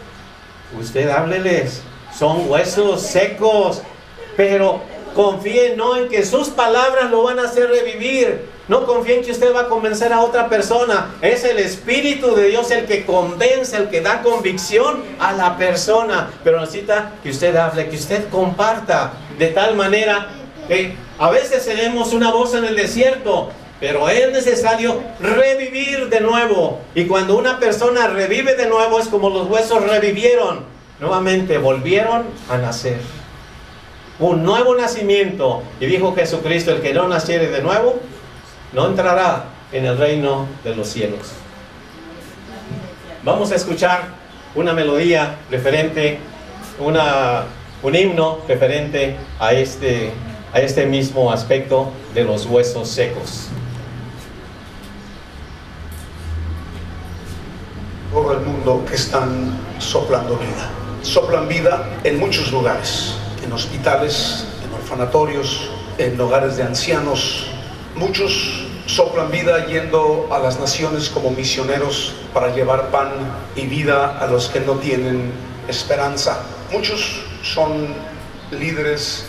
Usted hábleles. Son huesos secos. Pero confíen no en que sus palabras lo van a hacer revivir. No confíen que usted va a convencer a otra persona. Es el Espíritu de Dios el que convence, el que da convicción a la persona. Pero necesita que usted hable, que usted comparta. De tal manera que a veces tenemos una voz en el desierto, pero es necesario revivir de nuevo. Y cuando una persona revive de nuevo, es como los huesos revivieron. Nuevamente volvieron a nacer. Un nuevo nacimiento. Y dijo Jesucristo, el que no naciere de nuevo, no entrará en el reino de los cielos. Vamos a escuchar una melodía referente, un himno referente a este mismo aspecto de los huesos secos. Todo el mundo que están soplando vida. Soplan vida en muchos lugares, en hospitales, en orfanatorios, en hogares de ancianos. Muchos soplan vida yendo a las naciones como misioneros para llevar pan y vida a los que no tienen esperanza. Muchos son líderes,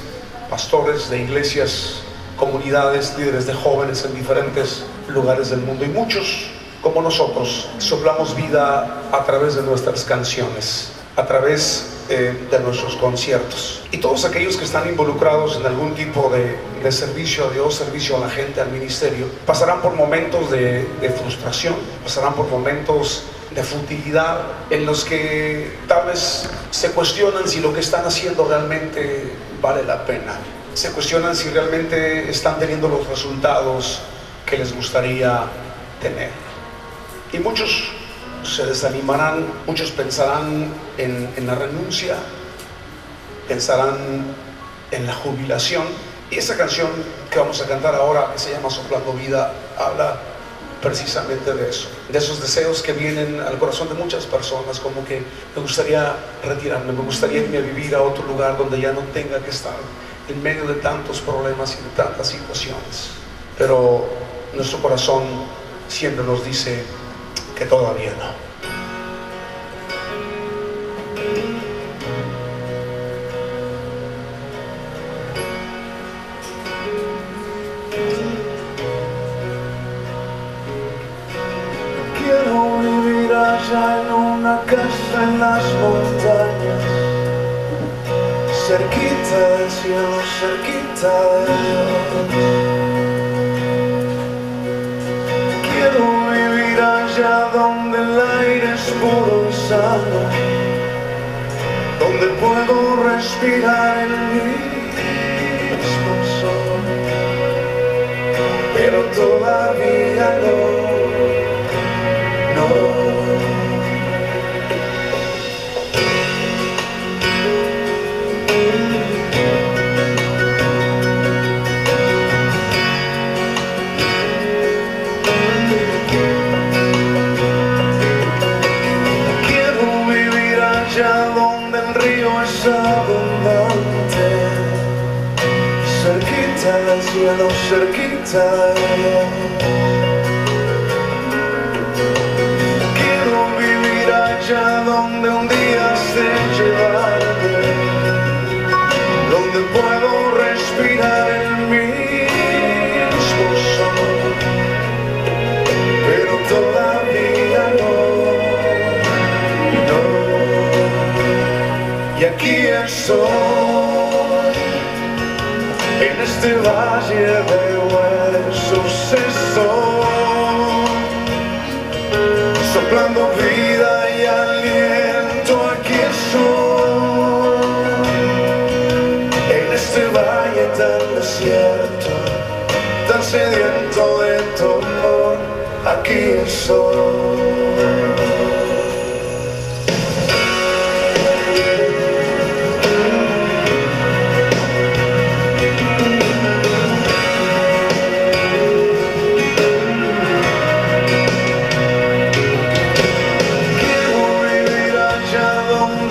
pastores de iglesias, comunidades, líderes de jóvenes en diferentes lugares del mundo. Y muchos, como nosotros, soplamos vida a través de nuestras canciones, a través de nuestros conciertos. Y todos aquellos que están involucrados en algún tipo de servicio a Dios, servicio a la gente, al ministerio, pasarán por momentos de frustración, pasarán por momentos de futilidad, en los que tal vez se cuestionan si lo que están haciendo realmente vale la pena. Se cuestionan si realmente están teniendo los resultados que les gustaría tener. Y muchos se desanimarán, muchos pensarán en la renuncia, pensarán en la jubilación. Y esa canción que vamos a cantar ahora, que se llama Soplando Vida, habla precisamente de eso, de esos deseos que vienen al corazón de muchas personas, como que me gustaría retirarme, me gustaría irme a vivir a otro lugar donde ya no tenga que estar en medio de tantos problemas y de tantas situaciones. Pero nuestro corazón siempre nos dice que todavía no. Quiero vivir allá en una casa en las montañas, cerquita del cielo, cerquita de Dios. Quiero vivir allá donde el aire es puro y sano, donde puedo respirar el mismo sol. Pero todavía no. Quiero vivir allá donde el río es abundante, cerquita del cielo, cerquita de Dios. Allá donde un día sé llevarme, donde puedo respirar el mismo sol, pero todavía no. Y aquí estoy, en este valle de huesos estoy, soplando vida y aliento, aquí estoy, en este valle tan desierto, tan sediento de tu amor, aquí estoy.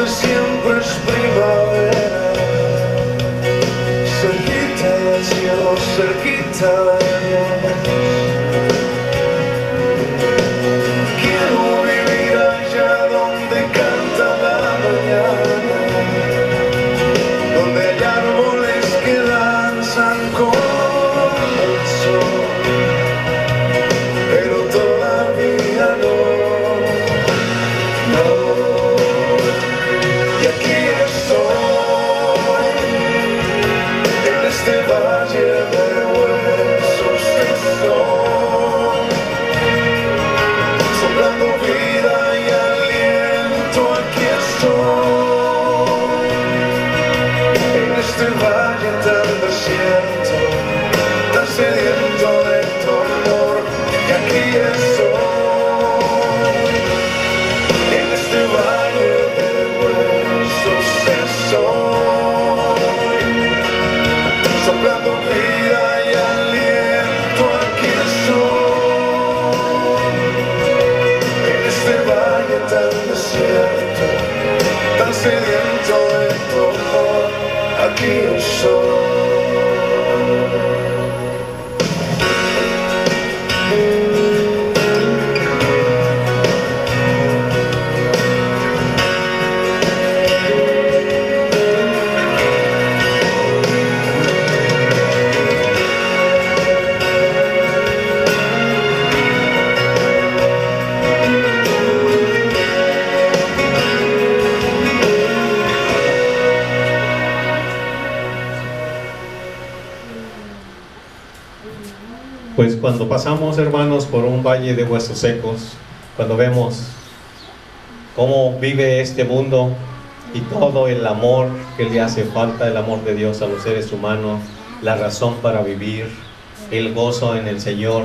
Siempre es primavera, cerquita estoy, en este valle de huesos estoy, soplando vida y aliento, aquí estoy, en este valle tan desierto, tan sediento de tu amor, aquí estoy. Pues cuando pasamos, hermanos, por un valle de huesos secos, cuando vemos cómo vive este mundo y todo el amor que le hace falta, el amor de Dios a los seres humanos, la razón para vivir, el gozo en el Señor,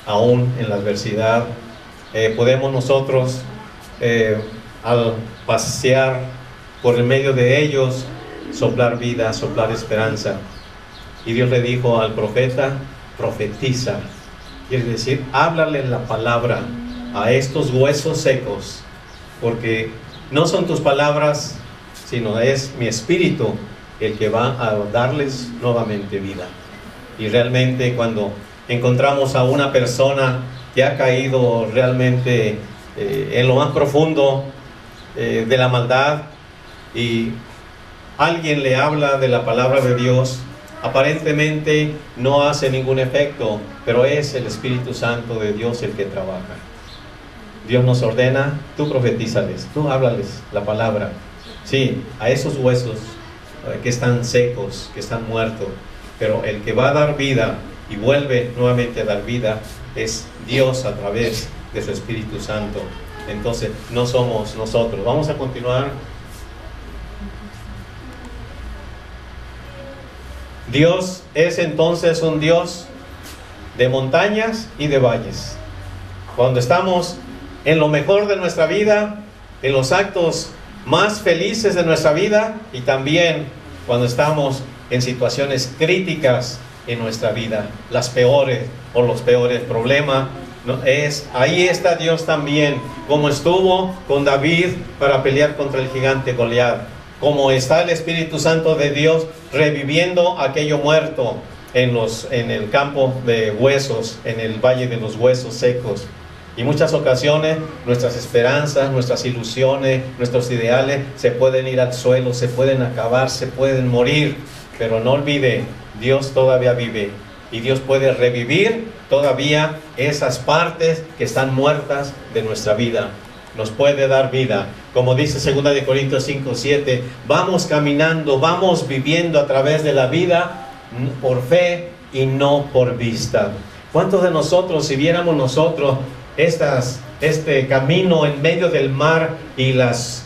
aún en la adversidad, podemos nosotros, al pasear por el medio de ellos, soplar vida, soplar esperanza. Y Dios le dijo al profeta: profetiza, quiere decir, háblale la palabra a estos huesos secos, porque no son tus palabras, sino es mi espíritu el que va a darles nuevamente vida. Y realmente cuando encontramos a una persona que ha caído realmente en lo más profundo de la maldad, y alguien le habla de la palabra de Dios, aparentemente no hace ningún efecto, pero es el Espíritu Santo de Dios el que trabaja. Dios nos ordena: tú profetízales, tú háblales la palabra. Sí, a esos huesos que están secos, que están muertos, pero el que va a dar vida y vuelve nuevamente a dar vida es Dios a través de su Espíritu Santo. Entonces no somos nosotros. Vamos a continuar. Dios es entonces un Dios de montañas y de valles. Cuando estamos en lo mejor de nuestra vida, en los actos más felices de nuestra vida, y también cuando estamos en situaciones críticas en nuestra vida, las peores o los peores problemas, ¿no? Ahí está Dios también, como estuvo con David para pelear contra el gigante Goliat, como está el Espíritu Santo de Dios reviviendo aquello muerto en el campo de huesos, en el valle de los huesos secos. Y muchas ocasiones nuestras esperanzas, nuestras ilusiones, nuestros ideales se pueden ir al suelo, se pueden acabar, se pueden morir. Pero no olvide, Dios todavía vive y Dios puede revivir todavía esas partes que están muertas de nuestra vida. Nos puede dar vida. Como dice 2 Corintios 5:7, vamos caminando, vamos viviendo a través de la vida por fe y no por vista. ¿Cuántos de nosotros, si viéramos nosotros este camino en medio del mar y las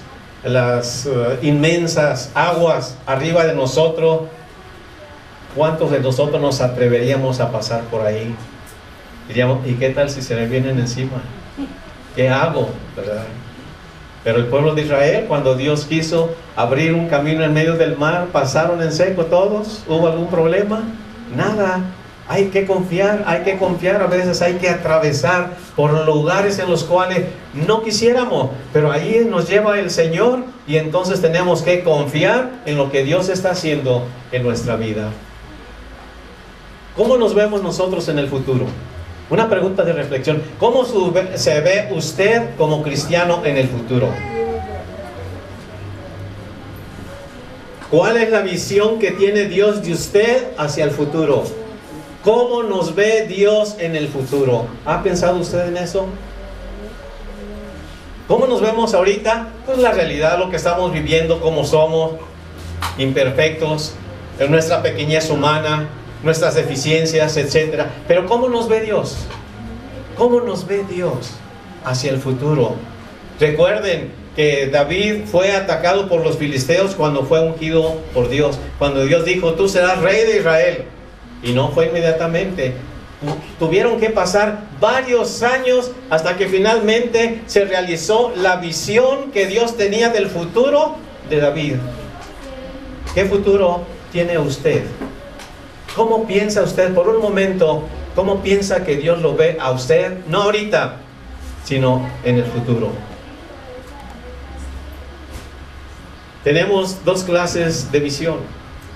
inmensas aguas arriba de nosotros, cuántos de nosotros nos atreveríamos a pasar por ahí? Diríamos: ¿y qué tal si se me vienen encima? ¿Qué hago? ¿Verdad? Pero el pueblo de Israel, cuando Dios quiso abrir un camino en medio del mar, pasaron en seco todos. ¿Hubo algún problema? Nada. Hay que confiar, a veces hay que atravesar por lugares en los cuales no quisiéramos, pero ahí nos lleva el Señor, y entonces tenemos que confiar en lo que Dios está haciendo en nuestra vida. ¿Cómo nos vemos nosotros en el futuro? Una pregunta de reflexión: ¿cómo se ve usted como cristiano en el futuro? ¿Cuál es la visión que tiene Dios de usted hacia el futuro? ¿Cómo nos ve Dios en el futuro? ¿Ha pensado usted en eso? ¿Cómo nos vemos ahorita? Pues la realidad, lo que estamos viviendo, cómo somos, imperfectos, en nuestra pequeñez humana, nuestras deficiencias, etc. Pero ¿cómo nos ve Dios? ¿Cómo nos ve Dios hacia el futuro? Recuerden que David fue atacado por los filisteos cuando fue ungido por Dios. Cuando Dios dijo: tú serás rey de Israel. Y no fue inmediatamente. tuvieron que pasar varios años hasta que finalmente se realizó la visión que Dios tenía del futuro de David. ¿Qué futuro tiene usted? ¿Cómo piensa usted por un momento? ¿Cómo piensa que Dios lo ve a usted? No ahorita, sino en el futuro. Tenemos dos clases de visión.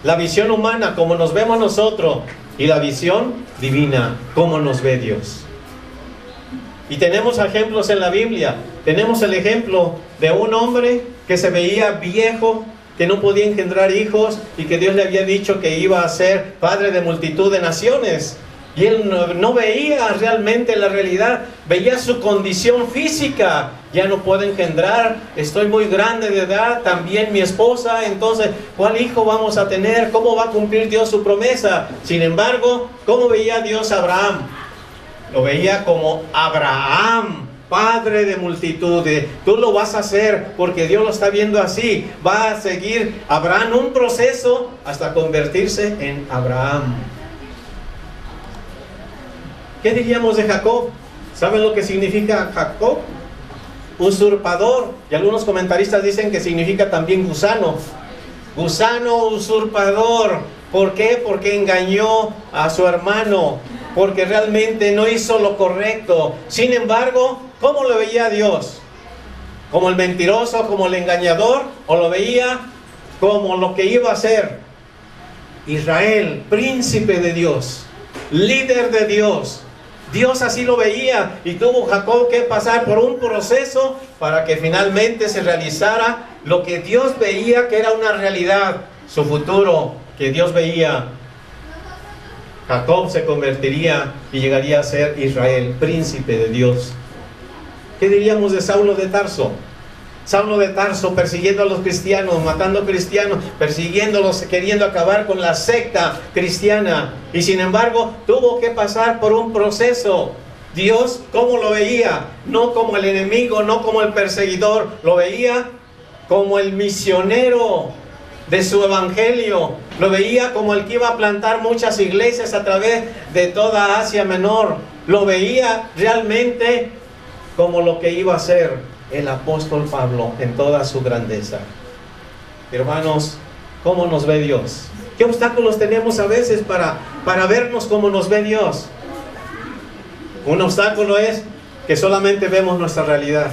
La visión humana, como nos vemos nosotros, y la visión divina, como nos ve Dios. Y tenemos ejemplos en la Biblia. Tenemos el ejemplo de un hombre que se veía viejo, que no podía engendrar hijos y que Dios le había dicho que iba a ser padre de multitud de naciones. Y él no veía realmente la realidad, veía su condición física. Ya no puedo engendrar, estoy muy grande de edad, también mi esposa, entonces, ¿cuál hijo vamos a tener? ¿Cómo va a cumplir Dios su promesa? Sin embargo, ¿cómo veía Dios a Abraham? Lo veía como Abraham, padre de multitudes. Tú lo vas a hacer porque Dios lo está viendo así. Va a seguir Abraham un proceso hasta convertirse en Abraham. ¿Qué diríamos de Jacob? ¿Saben lo que significa Jacob? Usurpador. Y algunos comentaristas dicen que significa también gusano. Gusano usurpador. ¿Por qué? Porque engañó a su hermano. Porque realmente no hizo lo correcto. Sin embargo, ¿cómo lo veía Dios? ¿Como el mentiroso, como el engañador? ¿O lo veía como lo que iba a ser? Israel, príncipe de Dios, líder de Dios. Dios así lo veía y tuvo Jacob que pasar por un proceso para que finalmente se realizara lo que Dios veía que era una realidad, su futuro que Dios veía. Jacob se convertiría y llegaría a ser Israel, príncipe de Dios. ¿Qué diríamos de Saulo de Tarso? Saulo de Tarso persiguiendo a los cristianos, matando cristianos, persiguiéndolos, queriendo acabar con la secta cristiana. Y sin embargo, tuvo que pasar por un proceso. Dios, ¿cómo lo veía? No como el enemigo, no como el perseguidor. Lo veía como el misionero de su evangelio. Lo veía como el que iba a plantar muchas iglesias a través de toda Asia Menor. Lo veía realmente como lo que iba a ser el apóstol Pablo en toda su grandeza. Hermanos, ¿cómo nos ve Dios? ¿Qué obstáculos tenemos a veces para vernos como nos ve Dios? Un obstáculo es que solamente vemos nuestra realidad,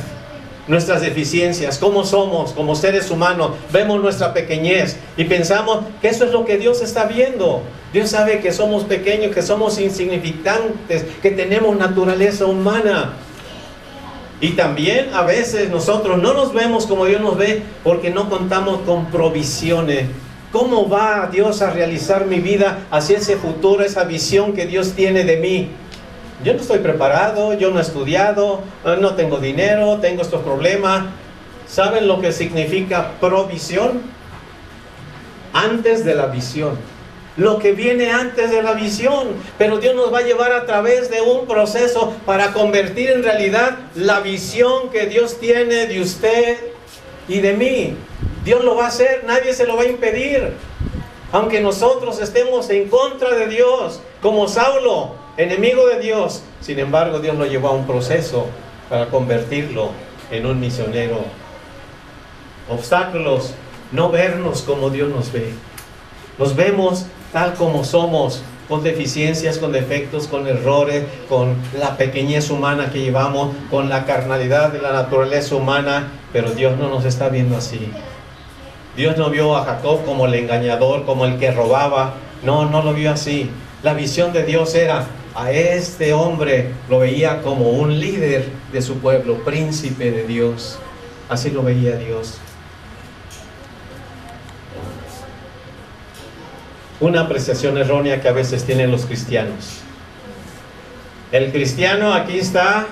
nuestras deficiencias, cómo somos como seres humanos, vemos nuestra pequeñez y pensamos que eso es lo que Dios está viendo. Dios sabe que somos pequeños, que somos insignificantes, que tenemos naturaleza humana. Y también a veces nosotros no nos vemos como Dios nos ve porque no contamos con provisiones. ¿Cómo va Dios a realizar mi vida hacia ese futuro, esa visión que Dios tiene de mí? Yo no estoy preparado, yo no he estudiado, no tengo dinero, tengo estos problemas. ¿Saben lo que significa provisión? Antes de la visión. Lo que viene antes de la visión. Pero Dios nos va a llevar a través de un proceso para convertir en realidad la visión que Dios tiene de usted y de mí. Dios lo va a hacer, nadie se lo va a impedir. Aunque nosotros estemos en contra de Dios, como Saulo, enemigo de Dios. Sin embargo, Dios lo llevó a un proceso para convertirlo en un misionero. Obstáculos, no vernos como Dios nos ve. Nos vemos tal como somos, con deficiencias, con defectos, con errores, con la pequeñez humana que llevamos, con la carnalidad de la naturaleza humana, pero Dios no nos está viendo así. Dios no vio a Jacob como el engañador, como el que robaba. No lo vio así. La visión de Dios era, a este hombre lo veía como un líder de su pueblo, príncipe de Dios. Así lo veía Dios. Una apreciación errónea que a veces tienen los cristianos. El cristiano aquí está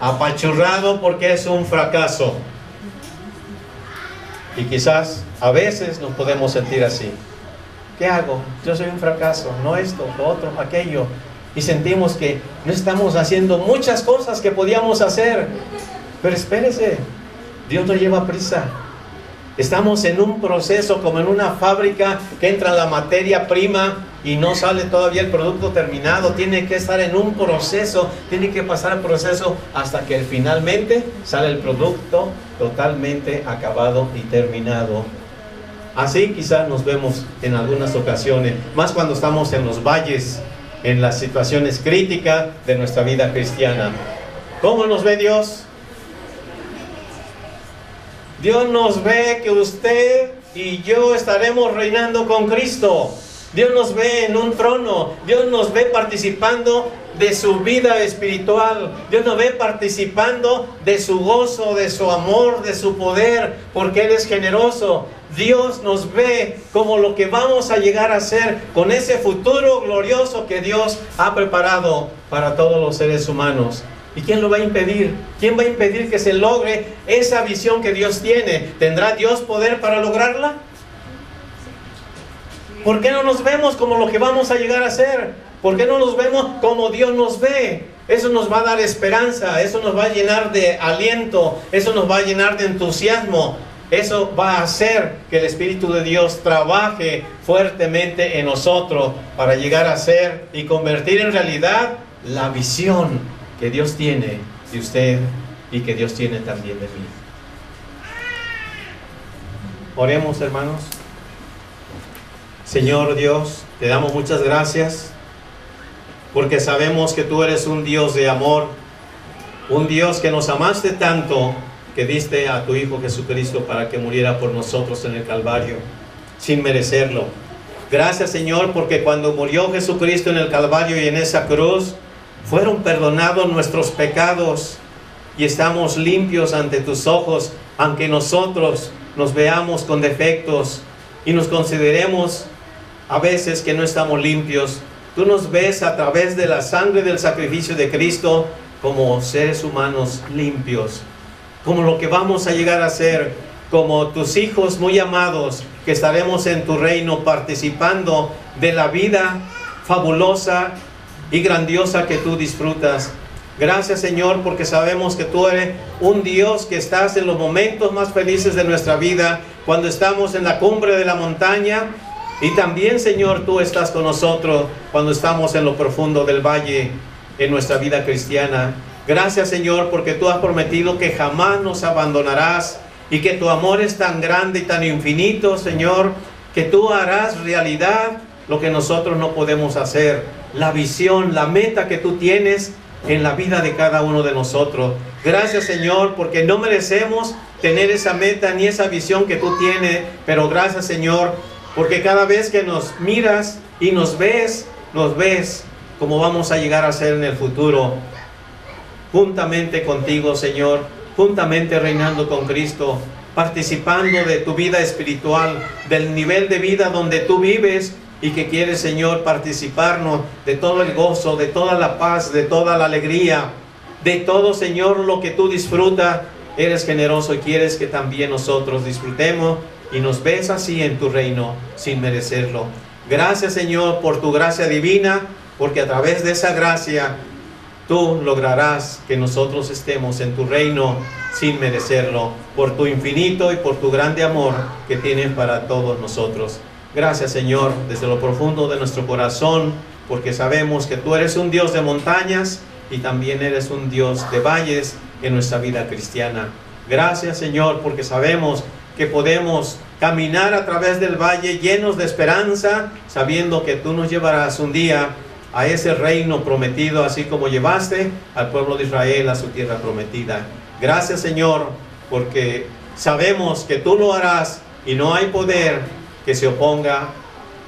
apachurrado porque es un fracaso. Y quizás a veces nos podemos sentir así. ¿Qué hago? Yo soy un fracaso, no esto, lo otro, aquello. Y sentimos que no estamos haciendo muchas cosas que podíamos hacer. Pero espérese, Dios no lleva prisa. Estamos en un proceso como en una fábrica que entra la materia prima y no sale todavía el producto terminado, tiene que estar en un proceso, tiene que pasar el proceso hasta que finalmente sale el producto totalmente acabado y terminado. Así quizás nos vemos en algunas ocasiones, más cuando estamos en los valles, en las situaciones críticas de nuestra vida cristiana. ¿Cómo nos ve Dios? Dios nos ve que usted y yo estaremos reinando con Cristo. Dios nos ve en un trono. Dios nos ve participando de su vida espiritual. Dios nos ve participando de su gozo, de su amor, de su poder, porque Él es generoso. Dios nos ve como lo que vamos a llegar a ser con ese futuro glorioso que Dios ha preparado para todos los seres humanos. ¿Y quién lo va a impedir? ¿Quién va a impedir que se logre esa visión que Dios tiene? ¿Tendrá Dios poder para lograrla? ¿Por qué no nos vemos como lo que vamos a llegar a ser? ¿Por qué no nos vemos como Dios nos ve? Eso nos va a dar esperanza, eso nos va a llenar de aliento, eso nos va a llenar de entusiasmo. Eso va a hacer que el Espíritu de Dios trabaje fuertemente en nosotros para llegar a ser y convertir en realidad la visión que Dios tiene de usted y que Dios tiene también de mí. Oremos, hermanos. Señor Dios, te damos muchas gracias porque sabemos que tú eres un Dios de amor, un Dios que nos amaste tanto que diste a tu Hijo Jesucristo para que muriera por nosotros en el Calvario sin merecerlo. Gracias, Señor, porque cuando murió Jesucristo en el Calvario y en esa cruz, fueron perdonados nuestros pecados y estamos limpios ante tus ojos, aunque nosotros nos veamos con defectos y nos consideremos a veces que no estamos limpios. Tú nos ves a través de la sangre del sacrificio de Cristo como seres humanos limpios, como lo que vamos a llegar a ser, como tus hijos muy amados, que estaremos en tu reino participando de la vida fabulosa y grandiosa que tú disfrutas. Gracias, Señor, porque sabemos que tú eres un Dios que estás en los momentos más felices de nuestra vida, cuando estamos en la cumbre de la montaña, y también, Señor, tú estás con nosotros cuando estamos en lo profundo del valle en nuestra vida cristiana. Gracias, Señor, porque tú has prometido que jamás nos abandonarás y que tu amor es tan grande y tan infinito, Señor, que tú harás realidad lo que nosotros no podemos hacer. La visión, la meta que tú tienes en la vida de cada uno de nosotros. Gracias, Señor, porque no merecemos tener esa meta ni esa visión que tú tienes, pero gracias, Señor, porque cada vez que nos miras y nos ves como vamos a llegar a ser en el futuro, juntamente contigo, Señor, juntamente reinando con Cristo, participando de tu vida espiritual, del nivel de vida donde tú vives y que quieres, Señor, participarnos de todo el gozo, de toda la paz, de toda la alegría, de todo, Señor, lo que tú disfrutas. Eres generoso y quieres que también nosotros disfrutemos y nos ves así en tu reino sin merecerlo. Gracias, Señor, por tu gracia divina, porque a través de esa gracia tú lograrás que nosotros estemos en tu reino sin merecerlo, por tu infinito y por tu grande amor que tienes para todos nosotros. Gracias, Señor, desde lo profundo de nuestro corazón, porque sabemos que tú eres un Dios de montañas y también eres un Dios de valles en nuestra vida cristiana. Gracias, Señor, porque sabemos que podemos caminar a través del valle llenos de esperanza, sabiendo que tú nos llevarás un día a ese reino prometido, así como llevaste al pueblo de Israel a su tierra prometida. Gracias, Señor, porque sabemos que tú lo harás y no hay poder que se oponga,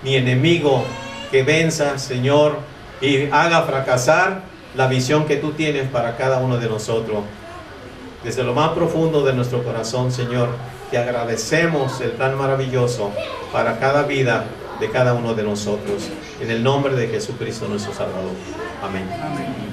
ni enemigo que venza, Señor, y haga fracasar la visión que tú tienes para cada uno de nosotros. Desde lo más profundo de nuestro corazón, Señor, te agradecemos el plan maravilloso para cada vida de cada uno de nosotros. En el nombre de Jesucristo nuestro Salvador. Amén. Amén.